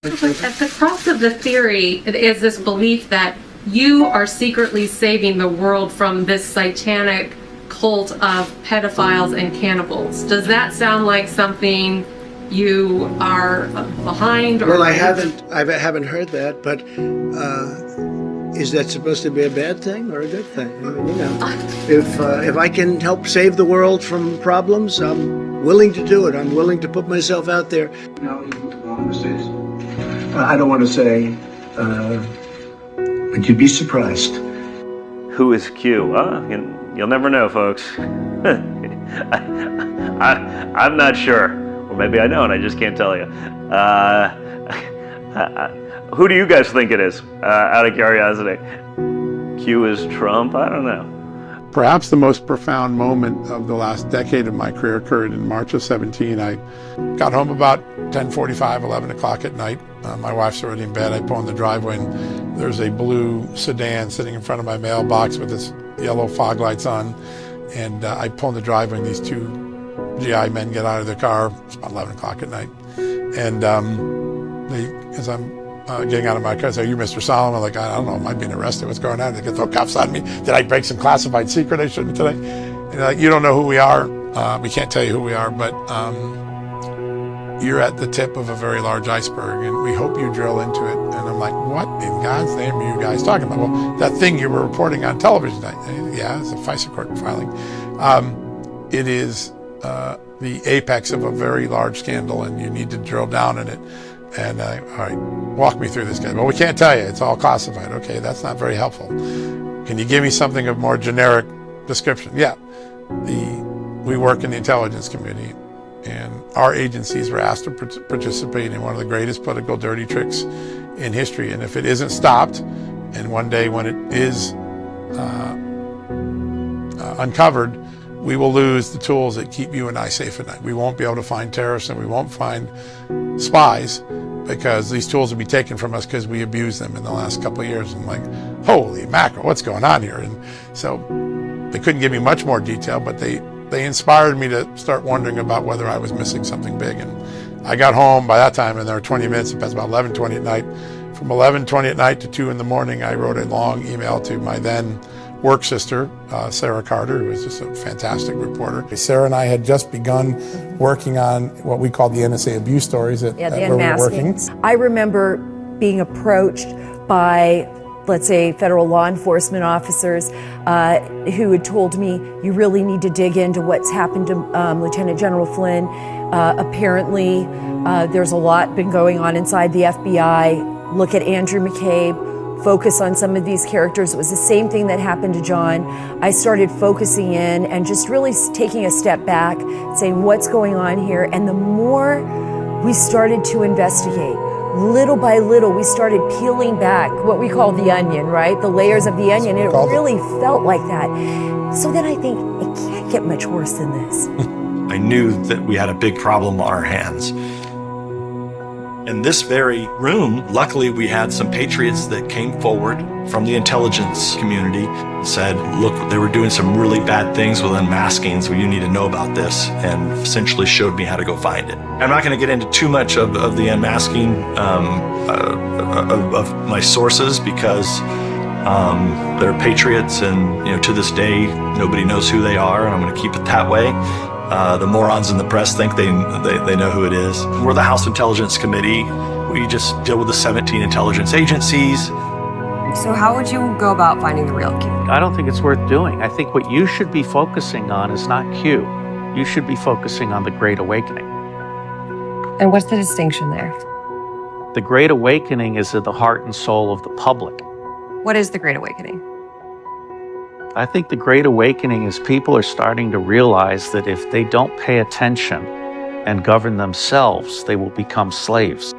At the crux of the theory is this belief that you are secretly saving the world from this satanic cult of pedophiles and cannibals. Does that sound like something you are behind? Or well, I haven't heard that, but is that supposed to be a bad thing or a good thing? I mean, if I can help save the world from problems, I'm willing to do it. I'm willing to put myself out there. I don't want to say, but you'd be surprised. Who is Q? You'll never know, folks. I'm not sure. Or maybe I know and I just can't tell you. Who do you guys think it is, out of curiosity? Q is Trump? I don't know. Perhaps the most profound moment of the last decade of my career occurred in March of 17. I got home about 10:45, 11 o'clock at night. My wife's already in bed. I pull in the driveway and there's a blue sedan sitting in front of my mailbox with its yellow fog lights on. And I pull in the driveway and these two GI men get out of their car. It's about 11 o'clock at night. And as I'm getting out of my car, say, "Are you Mr. Solomon?" I'm like, "I don't know, am I being arrested? What's going on?" They can throw cuffs on me. Did I break some classified secret I shouldn't today? And they're like, "You don't know who we are. We can't tell you who we are, but you're at the tip of a very large iceberg, and we hope you drill into it." And I'm like, "What in God's name are you guys talking about?" "Well, that thing you were reporting on television." Yeah, it's a FISA court filing. It is the apex of a very large scandal, and you need to drill down in it. And all right, walk me through this, guy. "Well, we can't tell you. It's all classified." "Okay, that's not very helpful. Can you give me something of more generic description?" "Yeah, we work in the intelligence community, and our agencies were asked to participate in one of the greatest political dirty tricks in history. And if it isn't stopped, and one day when it is uncovered, we will lose the tools that keep you and I safe at night. We won't be able to find terrorists and we won't find spies because these tools will be taken from us because we abused them in the last couple of years." I'm like, holy mackerel, what's going on here? And so they couldn't give me much more detail, but they inspired me to start wondering about whether I was missing something big. And I got home by that time, and there were 20 minutes, it was about 11:20 at night. From 11:20 at night to 2 in the morning, I wrote a long email to my then work sister, Sarah Carter, who was just a fantastic reporter. Sarah and I had just begun working on what we called the NSA abuse stories where we were working. I remember being approached by, let's say, federal law enforcement officers who had told me, "You really need to dig into what's happened to Lieutenant General Flynn. Apparently, there's a lot been going on inside the FBI. Look at Andrew McCabe. Focus on some of these characters." It was the same thing that happened to John. I started focusing in and just really taking a step back, saying, what's going on here? And the more we started to investigate, little by little, we started peeling back what we call the onion, right? The layers of the onion. And it really felt like that. So then I think, it can't get much worse than this. I knew that we had a big problem on our hands. In this very room, luckily we had some patriots that came forward from the intelligence community and said, "Look, they were doing some really bad things with unmasking, so you need to know about this," and essentially showed me how to go find it. I'm not going to get into too much of the unmasking of my sources because they're patriots, and to this day nobody knows who they are, and I'm going to keep it that way. The morons in the press think they know who it is. We're the House Intelligence Committee. We just deal with the 17 intelligence agencies. So how would you go about finding the real Q? I don't think it's worth doing. I think what you should be focusing on is not Q. You should be focusing on the Great Awakening. And what's the distinction there? The Great Awakening is in the heart and soul of the public. What is the Great Awakening? I think the Great Awakening is people are starting to realize that if they don't pay attention and govern themselves, they will become slaves.